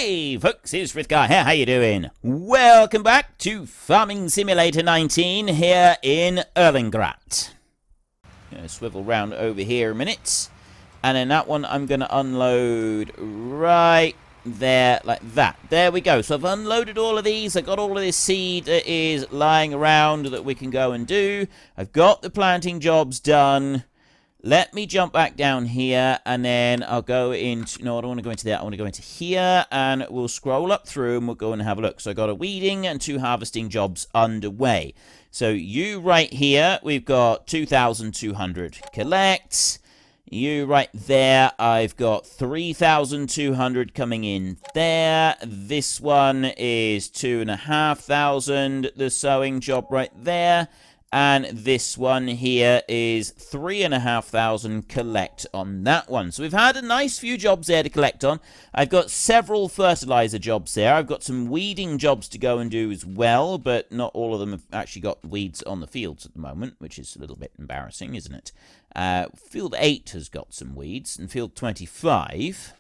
Hey folks, it's Frithgar here, how you doing? Welcome back to Farming Simulator 19 here in Erlengrat. Gonna swivel round over here a minute, and then that one I'm gonna unload right there, like that. There we go. So I've unloaded all of these. I've got all of this seed that is lying around that we can go and do. I've got the planting jobs done. Let me jump back down here, and then I'll go into... No, I don't want to go into there. I want to go into here, and we'll scroll up through, and we'll go and have a look. So I've got a weeding and 2 harvesting jobs underway. So you right here, we've got 2,200 collect. You right there, I've got 3,200 coming in there. This one is 2,500, the sowing job right there. And this one here is 3,500 collect on that one. So we've had a nice few jobs there to collect on. I've got several fertilizer jobs there. I've got some weeding jobs to go and do as well, but not all of them have actually got weeds on the fields at the moment, which is a little bit embarrassing, isn't it? Field 8 has got some weeds, and field 25...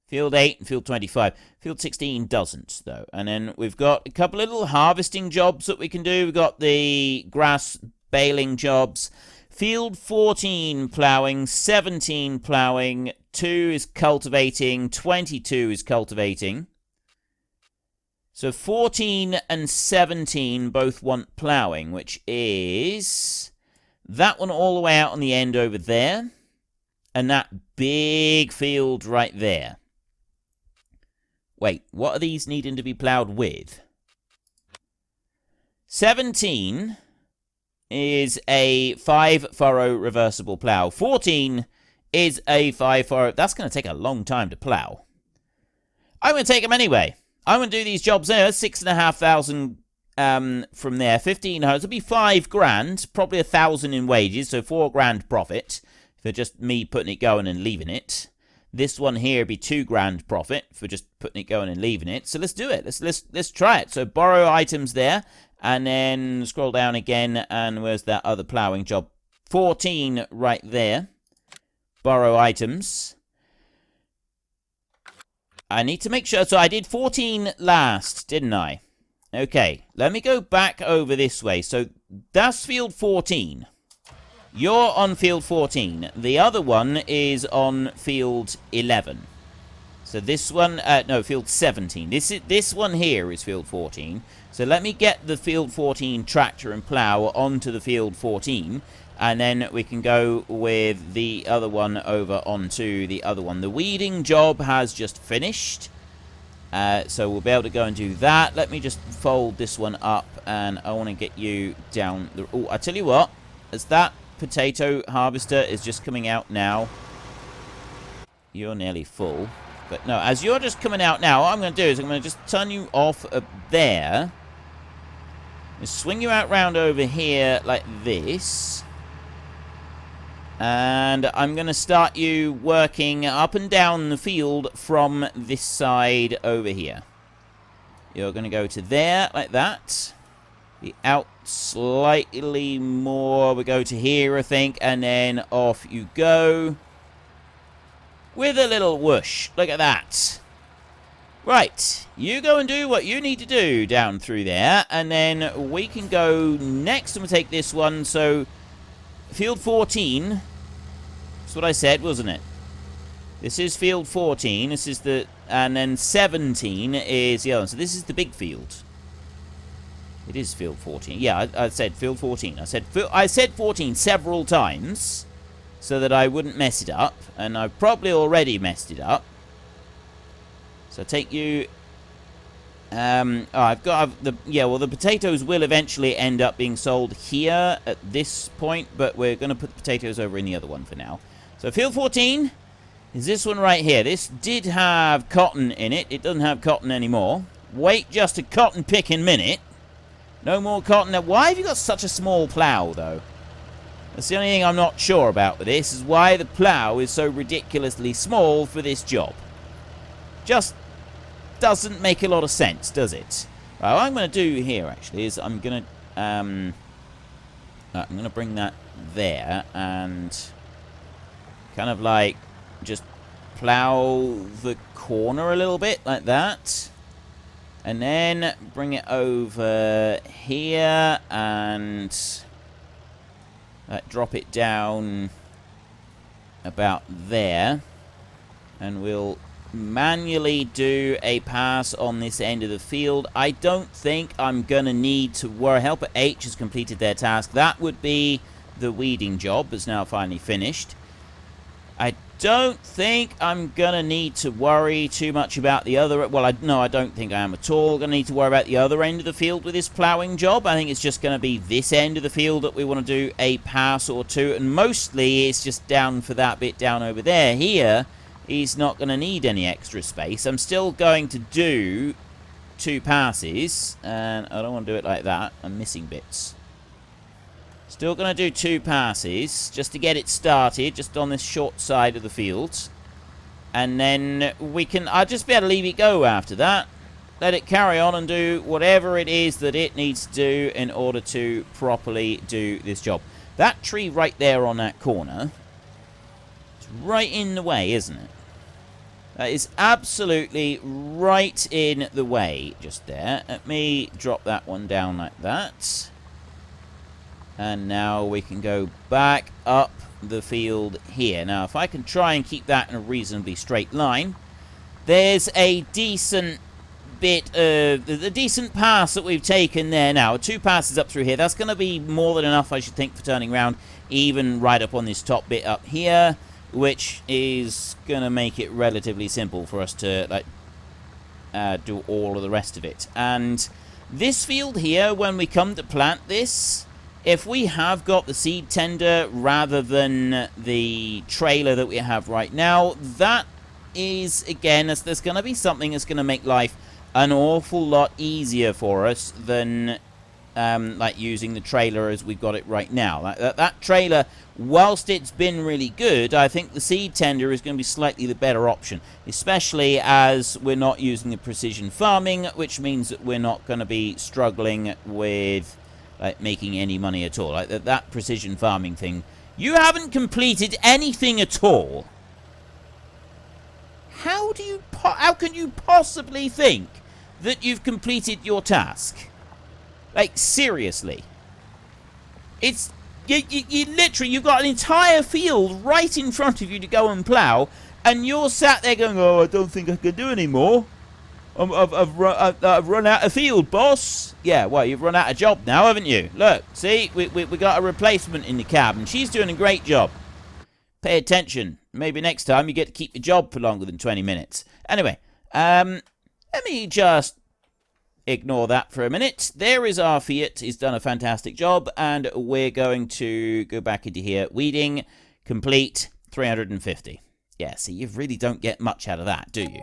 Field 8 and Field 25. Field 16 doesn't, though. And then we've got a couple of little harvesting jobs that we can do. We've got the grass baling jobs. Field 14 ploughing, 17 ploughing, 2 is cultivating, 22 is cultivating. So 14 and 17 both want ploughing, which is that one all the way out on the end over there. And that big field right there. Wait, what are these needing to be ploughed with? 17 is a 5-furrow reversible plough. 14 is a 5-furrow... That's going to take a long time to plough. I'm going to take them anyway. I'm going to do these jobs there. 6,500 from there. 1,500. It'll be 5 grand. Probably 1,000 in wages. So 4 grand profit for just me putting it going and leaving it. This one here would be 2 grand profit for just putting it going and leaving it. So let's do it. Let's try it. So borrow items there, and then scroll down again, and where's that other ploughing job? 14 right there. Borrow items. I need to make sure. So I did 14 last, didn't I? Okay, let me go back over this way. So that's field 14. You're on field 14. The other one is on field 11. So this one, no, field 17. This one here is field 14. So let me get the field 14 tractor and plough onto the field 14. And then we can go with the other one over onto the other one. The weeding job has just finished. So we'll be able to go and do that. Let me just fold this one up. And I want to get you down. Oh, I tell you what. As that potato harvester is just coming out now. You're nearly full. But no, as you're just coming out now, what I'm going to do is I'm going to just turn you off up there. Just swing you out round over here like this. And I'm going to start you working up and down the field from this side over here. You're going to go to there like that. Be out slightly more. We go to here, I think, and then off you go. With a little whoosh. Look at that. Right. You go and do what you need to do down through there, and then we can go next and we'll take this one. So, field 14. That's what I said, wasn't it? This is field 14. This is the... And then 17 is the other one. So this is the big field. It is field 14. Yeah, I said field 14. I said 14 several times so that I wouldn't mess it up, and I've probably already messed it up. So take you. I've got the the potatoes will eventually end up being sold here at this point, but we're going to put the potatoes over in the other one for now. So field 14 is this one right here. This did have cotton in it. It doesn't have cotton anymore. Wait just a cotton picking minute. No more cotton. Now, why have you got such a small plough, though? That's the only thing I'm not sure about with this, is why the plough is so ridiculously small for this job. Just doesn't make a lot of sense, does it? Right, what I'm going to do here, actually, is I'm going to bring that there and kind of like just plow the corner a little bit like that. And then bring it over here and drop it down about there. And we'll manually do a pass on this end of the field. I don't think I'm going to need to worry. Helper H has completed their task. That would be the weeding job, that's now finally finished. I don't think I'm going to need to worry too much about the other... Well, no, I don't think I am at all going to need to worry about the other end of the field with this ploughing job. I think it's just going to be this end of the field that we want to do a pass or two. And mostly it's just down for that bit down over there. Here, he's not going to need any extra space. I'm still going to do 2 passes. And I don't want to do it like that. I'm missing bits. Still going to do 2 passes, just to get it started, just on this short side of the field. And then I'll just be able to leave it go after that. Let it carry on and do whatever it is that it needs to do in order to properly do this job. That tree right there on that corner is right in the way, isn't it? That is absolutely right in the way, just there. Let me drop that one down like that. And now we can go back up the field here. Now, if I can try and keep that in a reasonably straight line, there's a decent bit of... the decent pass that we've taken there now. 2 passes up through here. That's going to be more than enough, I should think, for turning around, even right up on this top bit up here, which is going to make it relatively simple for us to do all of the rest of it. And this field here, when we come to plant this... If we have got the seed tender rather than the trailer that we have right now, that is, again, there's going to be something that's going to make life an awful lot easier for us than using the trailer as we've got it right now. That trailer, whilst it's been really good, I think the seed tender is going to be slightly the better option, especially as we're not using the precision farming, which means that we're not going to be struggling with... making any money at all. That precision farming thing. You haven't completed anything at all. How can you possibly think that you've completed your task? Seriously. It's... You literally, you've got an entire field right in front of you to go and plough, and you're sat there going, oh, I don't think I can do any more. I've run out of field, boss. Yeah, well, you've run out of job now, haven't you? Look, see, we got a replacement in the cab, and she's doing a great job. Pay attention. Maybe next time you get to keep your job for longer than 20 minutes. Anyway, let me just ignore that for a minute. There is our Fiat. He's done a fantastic job, and we're going to go back into here. Weeding, complete, 350. Yeah, see, you really don't get much out of that, do you?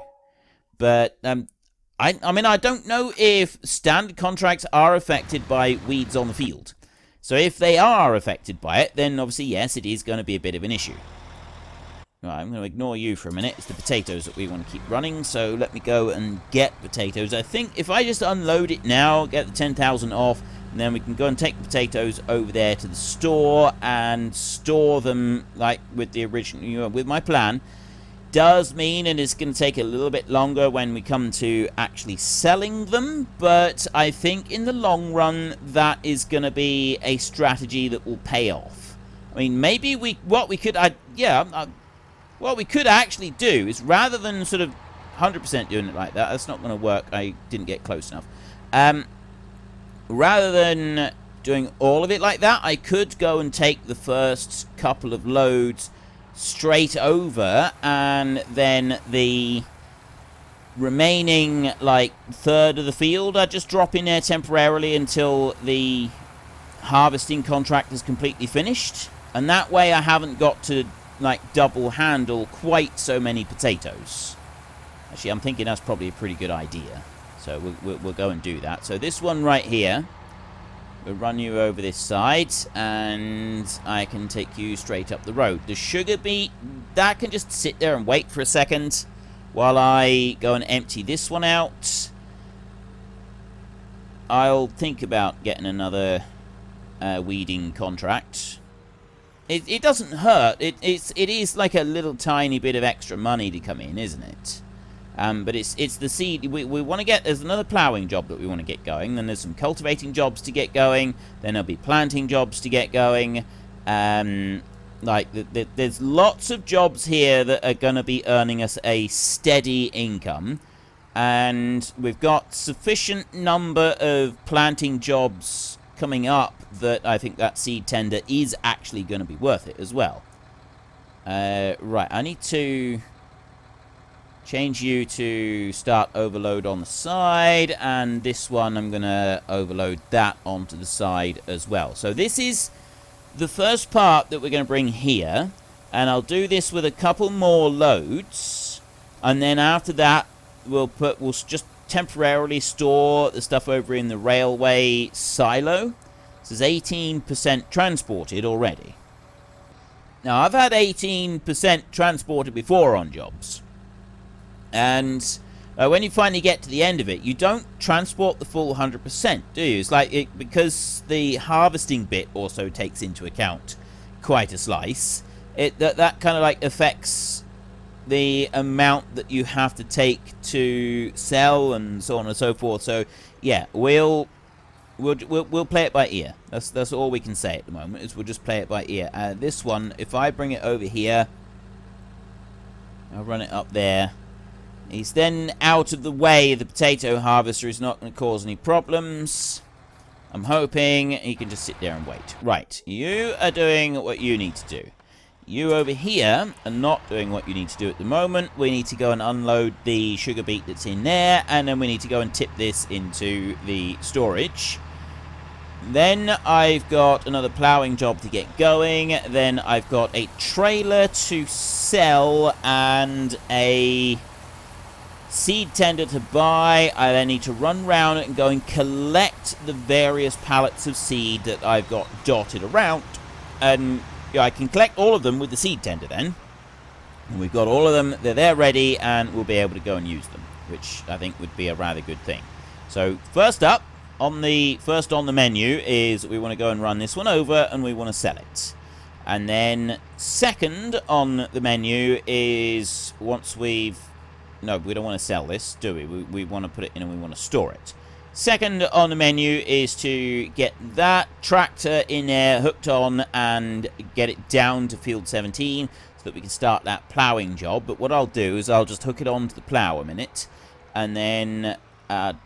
But, I mean, I don't know if standard contracts are affected by weeds on the field. So if they are affected by it, then obviously, yes, it is going to be a bit of an issue. Right, I'm going to ignore you for a minute. It's the potatoes that we want to keep running, so let me go and get potatoes. I think if I just unload it now, get the 10,000 off, and then we can go and take the potatoes over there to the store and store them, with the original, with my plan. Does mean and it's going to take a little bit longer when we come to actually selling them, but I think in the long run that is going to be a strategy that will pay off. I mean, maybe what we could actually do is, rather than sort of 100% doing it like that, that's not going to work. I didn't get close enough. Rather than doing all of it like that, I could go and take the first couple of loads straight over, and then the remaining third of the field I just drop in there temporarily until the harvesting contract is completely finished, and that way I haven't got to double handle quite so many potatoes. Actually, I'm thinking that's probably a pretty good idea, so we'll go and do that. So this one right here, we'll run you over this side, and I can take you straight up the road. The sugar beet, that can just sit there and wait for a second while I go and empty this one out. I'll think about getting another weeding contract. it doesn't hurt. It is like a little tiny bit of extra money to come in, isn't it? But it's the seed. We want to get... There's another ploughing job that we want to get going. Then there's some cultivating jobs to get going. Then there'll be planting jobs to get going. There's lots of jobs here that are going to be earning us a steady income. And we've got sufficient number of planting jobs coming up that I think that seed tender is actually going to be worth it as well. Right, I need to change you to start overload on the side, and this one I'm going to overload that onto the side as well. So this is the first part that we're going to bring here, and I'll do this with a couple more loads, and then after that we'll just temporarily store the stuff over in the railway silo. This is 18% transported already. Now, I've had 18% transported before on jobs. And when you finally get to the end of it, you don't transport the full 100%, do you? It's like because the harvesting bit also takes into account quite a slice. That kind of like affects the amount that you have to take to sell and so on and so forth. So yeah, we'll play it by ear. That's all we can say at the moment, is we'll just play it by ear. This one, if I bring it over here, I'll run it up there. He's then out of the way. The potato harvester is not going to cause any problems. I'm hoping he can just sit there and wait. Right, you are doing what you need to do. You over here are not doing what you need to do at the moment. We need to go and unload the sugar beet that's in there, and then we need to go and tip this into the storage. Then I've got another ploughing job to get going. Then I've got a trailer to sell and a seed tender to buy. I then need to run around and go and collect the various pallets of seed that I've got dotted around, and I can collect all of them with the seed tender then. And we've got all of them, they're ready, and we'll be able to go and use them, which I think would be a rather good thing. So first up, on the menu is we want to go and run this one over, and we want to sell it. And then second on the menu is once we've... No, we don't want to sell this, do we? We want to put it in and we want to store it. Second on the menu is to get that tractor in there hooked on and get it down to field 17 so that we can start that ploughing job. But what I'll do is I'll just hook it onto the plough a minute and then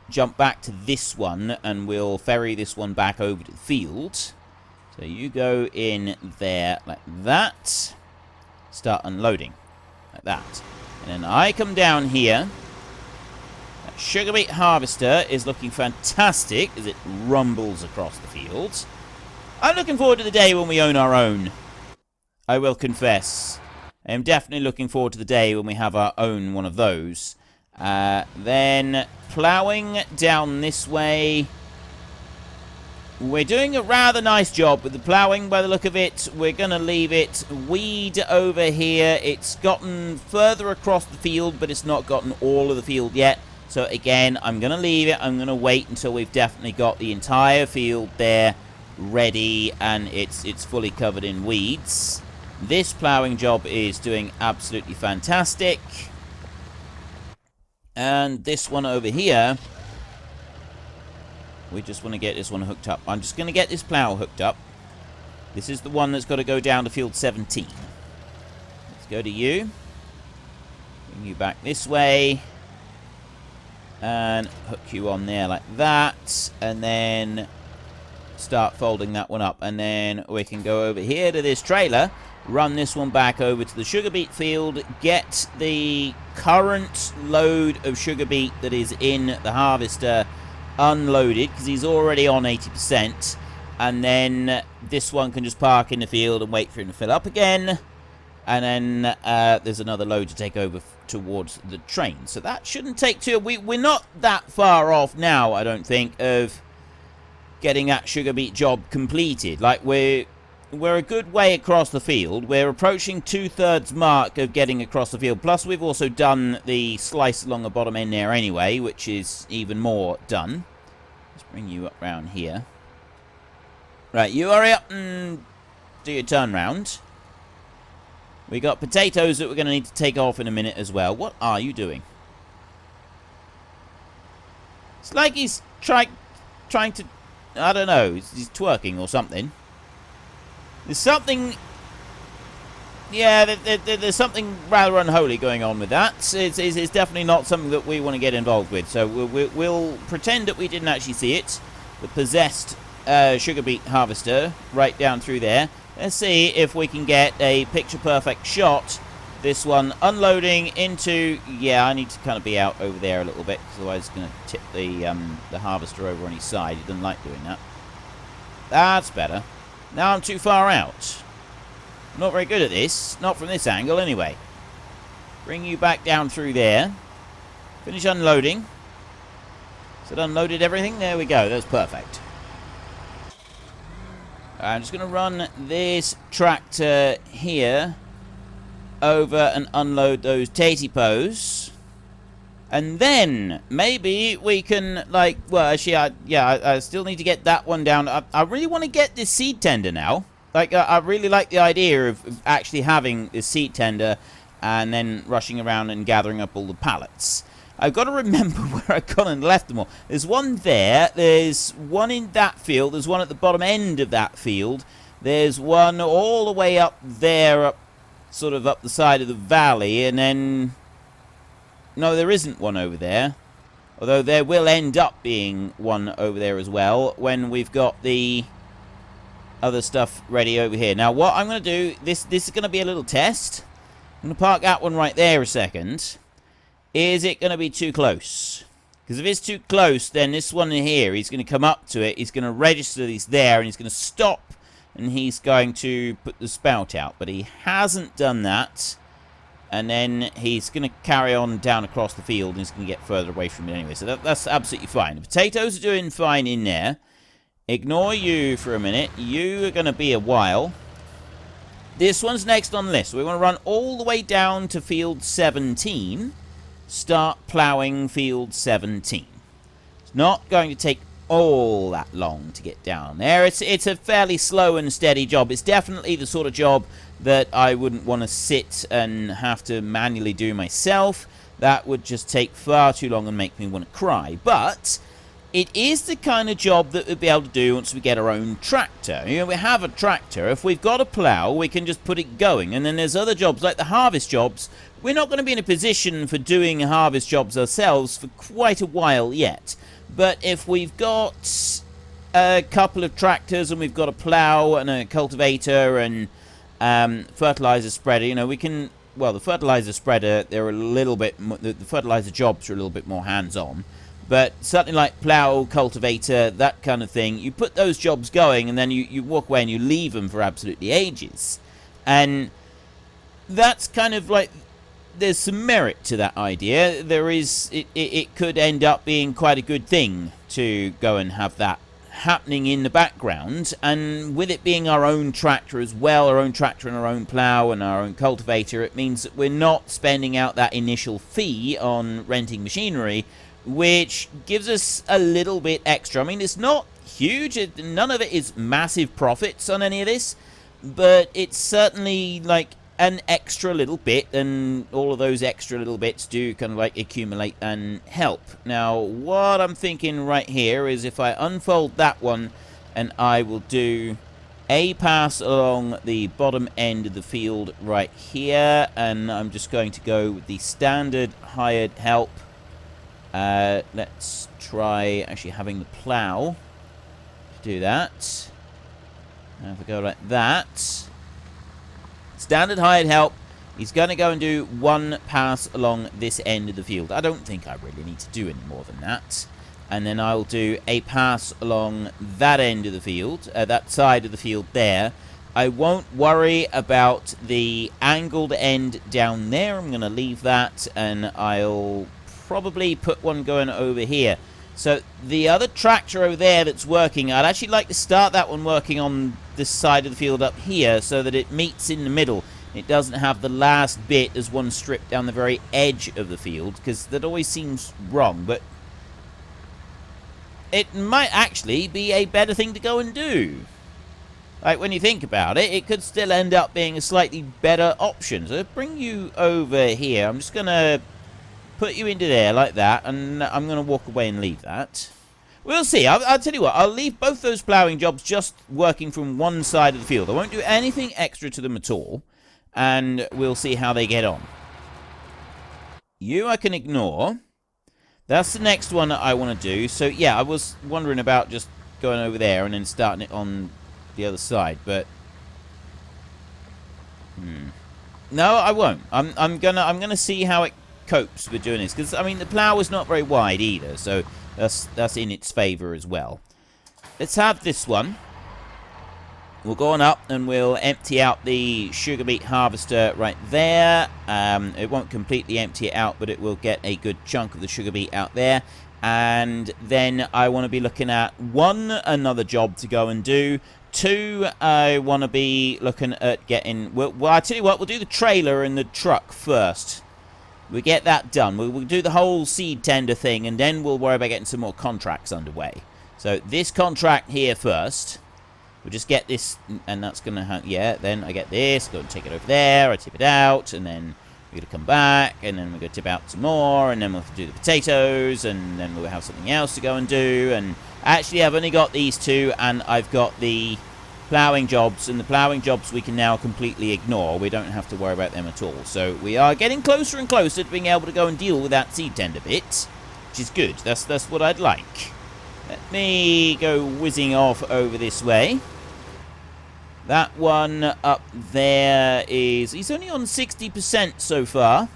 jump back to this one, and we'll ferry this one back over to the field. So you go in there like that, start unloading like that. And then I come down here. That sugar beet harvester is looking fantastic as it rumbles across the fields. I'm looking forward to the day when we own our own. I will confess. I am definitely looking forward to the day when we have our own one of those. Then ploughing down this way. We're doing a rather nice job with the ploughing by the look of it. We're going to leave it. Weed over here. It's gotten further across the field, but it's not gotten all of the field yet. So again, I'm going to leave it. I'm going to wait until we've definitely got the entire field there ready and it's fully covered in weeds. This ploughing job is doing absolutely fantastic. And this one over here, we just want to get this one hooked up. I'm just going to get this plough hooked up. This is the one that's got to go down to field 17. Let's go to you. Bring you back this way. And hook you on there like that. And then start folding that one up. And then we can go over here to this trailer. Run this one back over to the sugar beet field. Get the current load of sugar beet that is in the harvester unloaded, because he's already on 80%, and then this one can just park in the field and wait for him to fill up again, and then there's another load to take over towards the train. So that shouldn't take too... We're not that far off now, I don't think, of getting that sugar beet job completed. Like, we're a good way across the field. We're approaching 2/3 mark of getting across the field. Plus, we've also done the slice along the bottom end there anyway, which is even more done. Let's bring you up round here. Right, you hurry up and do your turn round. We got potatoes that we're going to need to take off in a minute as well. What are you doing? It's like he's trying to... I don't know. He's twerking or something. There's something... Yeah, there's something rather unholy going on with that. It's definitely not something that we want to get involved with. So we'll pretend that we didn't actually see it. The possessed sugar beet harvester right down through there. Let's see if we can get a picture-perfect shot. This one unloading into... Yeah, I need to kind of be out over there a little bit, because otherwise it's going to tip the harvester over on his side. He doesn't like doing that. That's better. Now I'm too far out. I'm not very good at this. Not from this angle, anyway. Bring you back down through there. Finish unloading. Is it unloaded everything? There we go. That's perfect. I'm just going to run this tractor here over and unload those tatey-pos. And then maybe we can, like, well, actually, I still need to get that one down. I really want to get this seed tender now. Like, I really like the idea of actually having this seed tender and then rushing around and gathering up all the pallets. I've got to remember where I've gone and left them all. There's one there. There's one in that field. There's one at the bottom end of that field. There's one all the way up there, up sort of up the side of the valley. And then... No, there isn't one over there. Although there will end up being one over there as well when we've got the other stuff ready over here. Now, what I'm going to do... This is going to be a little test. I'm going to park that one right there a second. Is it going to be too close? Because if it's too close, then this one here, he's going to come up to it, he's going to register that he's there, and he's going to stop, and he's going to put the spout out. But he hasn't done that, and then he's going to carry on down across the field, and he's going to get further away from it anyway. So that's absolutely fine. The potatoes are doing fine in there. Ignore you for a minute. You are going to be a while. This one's next on the list. We want to run all the way down to field 17. Start ploughing field 17. It's not going to take all that long to get down there. It's a fairly slow and steady job. It's definitely the sort of job that I wouldn't want to sit and have to manually do myself. That would just take far too long and make me want to cry. But it is the kind of job that we'll be able to do once we get our own tractor. You know, we have a tractor. If we've got a plough, we can just put it going. And then there's other jobs, like the harvest jobs. We're not going to be in a position for doing harvest jobs ourselves for quite a while yet. But if we've got a couple of tractors and we've got a plough and a cultivator and fertilizer spreader, you know, we can... Well, the fertilizer spreader, they're a little bit... The fertilizer jobs are a little bit more hands-on. But something like plough, cultivator, that kind of thing, you put those jobs going and then you walk away and you leave them for absolutely ages. And that's kind of like... There's some merit to that idea. There is... It could end up being quite a good thing to go and have that happening in the background. And with it being our own tractor as well, our own tractor and our own plough and our own cultivator, it means that we're not spending out that initial fee on renting machinery, which gives us a little bit extra. I mean, it's not huge. None of it is massive profits on any of this, but it's certainly like an extra little bit, and all of those extra little bits do kind of like accumulate and help. Now, what I'm thinking right here is if I unfold that one, and I will do a pass along the bottom end of the field right here, and I'm just going to go with the standard hired help. Let's try actually having the plough to do that. Now if I go like that, standard hired help, he's going to go and do one pass along this end of the field. I don't think I really need to do any more than that. And then I'll do a pass along that end of the field, that side of the field there. I won't worry about the angled end down there. I'm going to leave that, and I'll probably put one going over here. So the other tractor over there that's working, I'd actually like to start that one working on this side of the field up here so that it meets in the middle. It doesn't have the last bit as one strip down the very edge of the field, because that always seems wrong, but it might actually be a better thing to go and do. Like, when you think about it, it could still end up being a slightly better option. So bring you over here. I'm just going to put you into there like that, and I'm going to walk away and leave that. We'll see. I'll tell you what. I'll leave both those ploughing jobs just working from one side of the field. I won't do anything extra to them at all, and we'll see how they get on. You I can ignore. That's the next one that I want to do. So, yeah, I was wondering about just going over there and then starting it on the other side, but no, I won't. I'm gonna see how it copes with doing this, because I mean the plough is not very wide either, so that's in its favor as well. Let's have this one. We'll go on up and we'll empty out the sugar beet harvester right there. It won't completely empty it out, but it will get a good chunk of the sugar beet out there. And then I want to be looking at another job to go and do. 2, I want to be looking at getting... Well, I tell you what, we'll do the trailer and the truck first. We'll get that done. We'll do the whole seed tender thing, and then we'll worry about getting some more contracts underway. So this contract here first. We'll just get this, and that's going to have... Yeah, then I get this, go and take it over there, I tip it out, and then we're going to come back, and then we're going to tip out some more, and then we'll have to do the potatoes, and then we'll have something else to go and do, and... Actually, I've only got these 2, and I've got the ploughing jobs, and the ploughing jobs we can now completely ignore. We don't have to worry about them at all. So we are getting closer and closer to being able to go and deal with that seed tender bit, which is good. That's what I'd like. Let me go whizzing off over this way. That one up there is... He's only on 60% so far.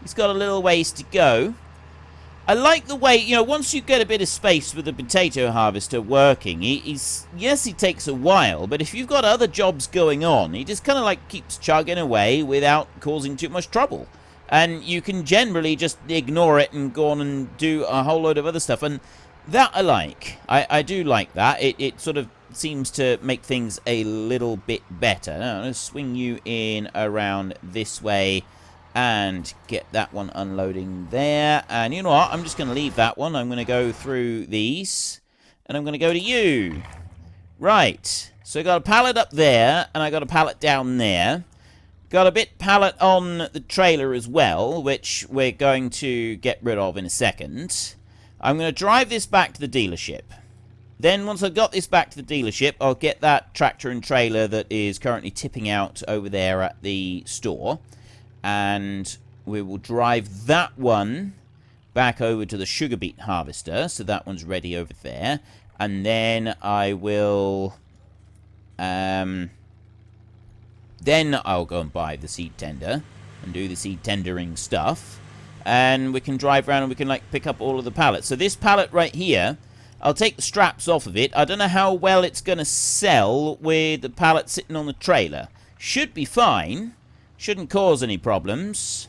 He's got a little ways to go. I like the way, you know, once you get a bit of space with the potato harvester working, yes, he takes a while, but if you've got other jobs going on, he just kind of like keeps chugging away without causing too much trouble. And you can generally just ignore it and go on and do a whole load of other stuff. And that I like. I do like that. It sort of seems to make things a little bit better. Now, I'm going to swing you in around this way and get that one unloading there. And you know what? I'm just going to leave that one. I'm going to go through these, and I'm going to go to you. Right. So I got a pallet up there, and I got a pallet down there. Got a bit pallet on the trailer as well, which we're going to get rid of in a second. I'm going to drive this back to the dealership. Then once I've got this back to the dealership, I'll get that tractor and trailer that is currently tipping out over there at the store. And we will drive that one back over to the sugar beet harvester. So that one's ready over there. And then I will... then I'll go and buy the seed tender and do the seed tendering stuff. And we can drive around and we can, like, pick up all of the pallets. So this pallet right here, I'll take the straps off of it. I don't know how well it's going to sell with the pallet sitting on the trailer. Should be fine. Shouldn't cause any problems.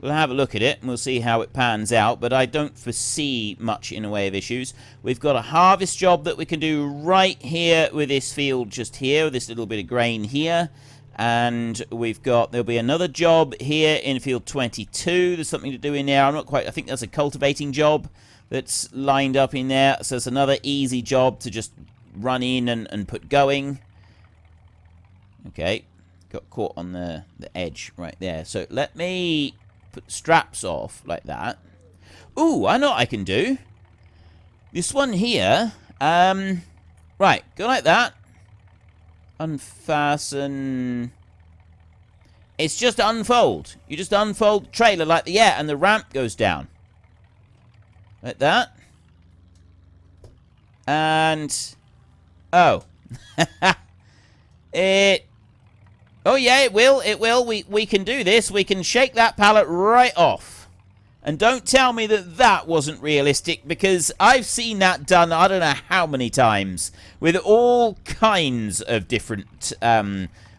We'll have a look at it and we'll see how it pans out. But I don't foresee much in the way of issues. We've got a harvest job that we can do right here with this field just here. With this little bit of grain here. And there'll be another job here in field 22. There's something to do in there. I think that's a cultivating job that's lined up in there. So it's another easy job to just run in and put going. Okay. Got caught on the edge right there. So let me put the straps off like that. Ooh, I know what I can do. This one here. Right, go like that. Unfasten. It's just unfold. You just unfold the trailer like and the ramp goes down. Like that. And... Oh. Oh, yeah, it will. It will. We can do this. We can shake that pallet right off. And don't tell me that wasn't realistic, because I've seen that done I don't know how many times with all kinds of different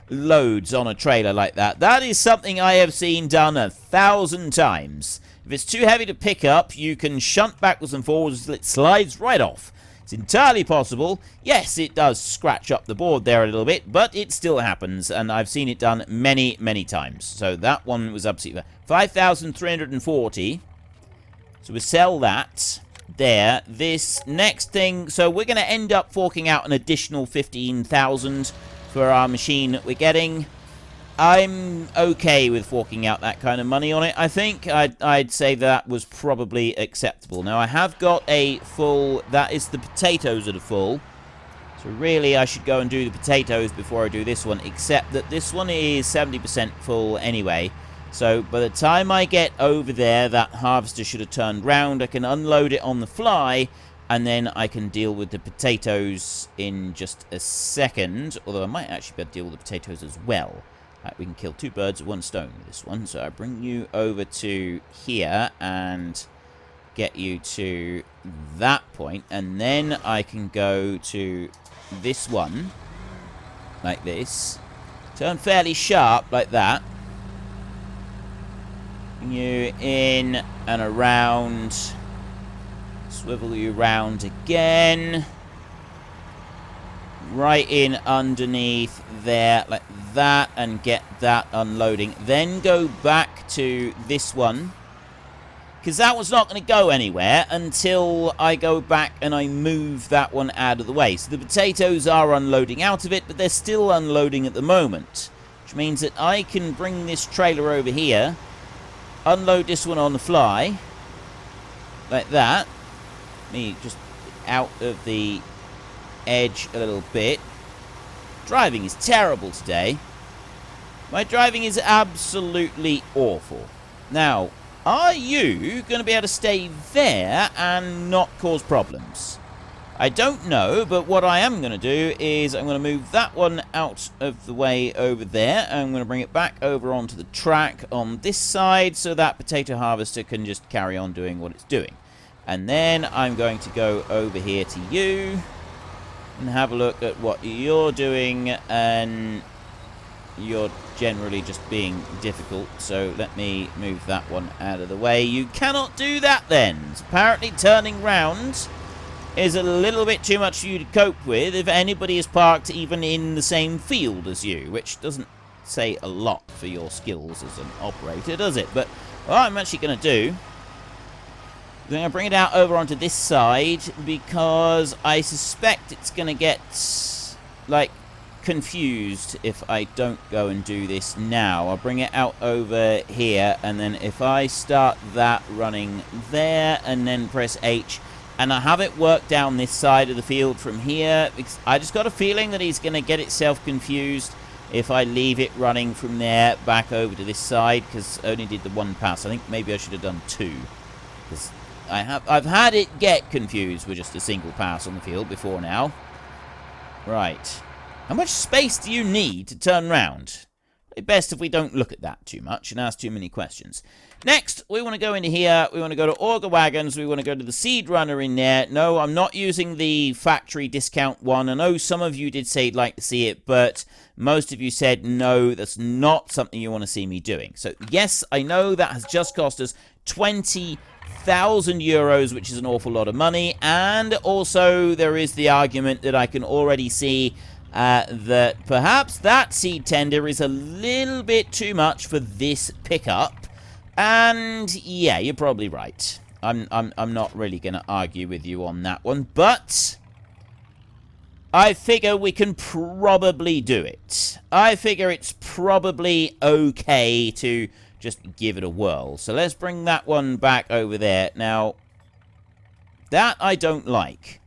loads on a trailer like that. That is something I have seen done 1,000 times. If it's too heavy to pick up, you can shunt backwards and forwards until it slides right off. It's entirely possible. Yes, it does scratch up the board there a little bit, but it still happens, and I've seen it done many, many times. So that one was absolutely 5,340. So we sell that. there. This next thing, so we're going to end up forking out an additional 15,000 for our machine that we're getting. I'm okay with forking out that kind of money on it. I think I'd say that was probably acceptable. Now, I have got a full... That is the potatoes that are full. So really, I should go and do the potatoes before I do this one, except that this one is 70% full anyway. So by the time I get over there, that harvester should have turned round. I can unload it on the fly, and then I can deal with the potatoes in just a second. Although I might actually be able to deal with the potatoes as well. We can kill two birds with one stone with this one. So I bring you over to here and get you to that point. And then I can go to this one, like this. Turn fairly sharp, like that. Bring you in and around. Swivel you round again. Right in underneath there, like that, and get that unloading. Then go back to this one, because that one's not going to go anywhere until I go back and I move that one out of the way. So the potatoes are unloading out of it, but they're still unloading at the moment, which means that I can bring this trailer over here, unload this one on the fly, like that. Me just out of the edge a little bit. Driving is terrible today. My driving is absolutely awful. Now, are you going to be able to stay there and not cause problems? I don't know, but what I am going to do is I'm going to move that one out of the way over there. I'm going to bring it back over onto the track on this side so that potato harvester can just carry on doing what it's doing. And then I'm going to go over here to you and have a look at what you're doing, and you're generally just being difficult, so let me move that one out of the way. You cannot do that then. Apparently turning round is a little bit too much for you to cope with if anybody is parked even in the same field as you, which doesn't say a lot for your skills as an operator, does it? But what I'm actually going to do, I'm going to bring it out over onto this side, because I suspect it's going to get, like, confused if I don't go and do this now. I'll bring it out over here, and then if I start that running there, and then press H, and I have it work down this side of the field from here, because I just got a feeling that he's going to get itself confused if I leave it running from there back over to this side, because I only did the one pass. I think maybe I should have done two, because I've had it get confused with just a single pass on the field before now. Right. How much space do you need to turn round? It's best if we don't look at that too much and ask too many questions. Next, we want to go into here. We want to go to auger wagons. We want to go to the seed runner in there. No, I'm not using the factory discount one. I know some of you did say you'd like to see it, but most of you said no, that's not something you want to see me doing. So yes, I know that has just cost us 20,000 euros, which is an awful lot of money. And also there is the argument that I can already see that perhaps that seed tender is a little bit too much for this pickup. And yeah, you're probably right. I'm not really going to argue with you on that one, but I figure we can probably do it. I figure it's probably okay to just give it a whirl. So let's bring that one back over there. Now, that I don't like.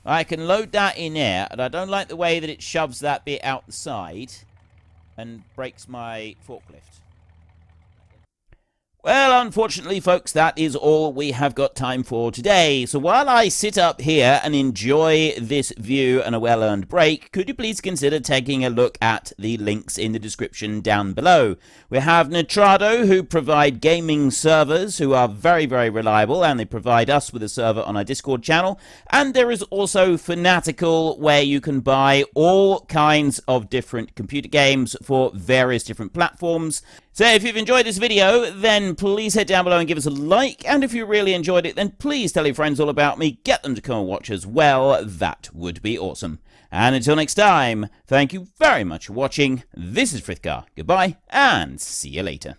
I can load that in there, and I don't like the way that it shoves that bit out the side and breaks my forklift. Well, unfortunately, folks, that is all we have got time for today. So while I sit up here and enjoy this view and a well-earned break, could you please consider taking a look at the links in the description down below? We have Nitrado, who provide gaming servers, who are very, very reliable, and they provide us with a server on our Discord channel. And there is also Fanatical, where you can buy all kinds of different computer games for various different platforms. So if you've enjoyed this video, then please head down below and give us a like. And if you really enjoyed it, then please tell your friends all about me. Get them to come and watch as well. That would be awesome. And until next time, thank you very much for watching. This is Frithgar. Goodbye, and see you later.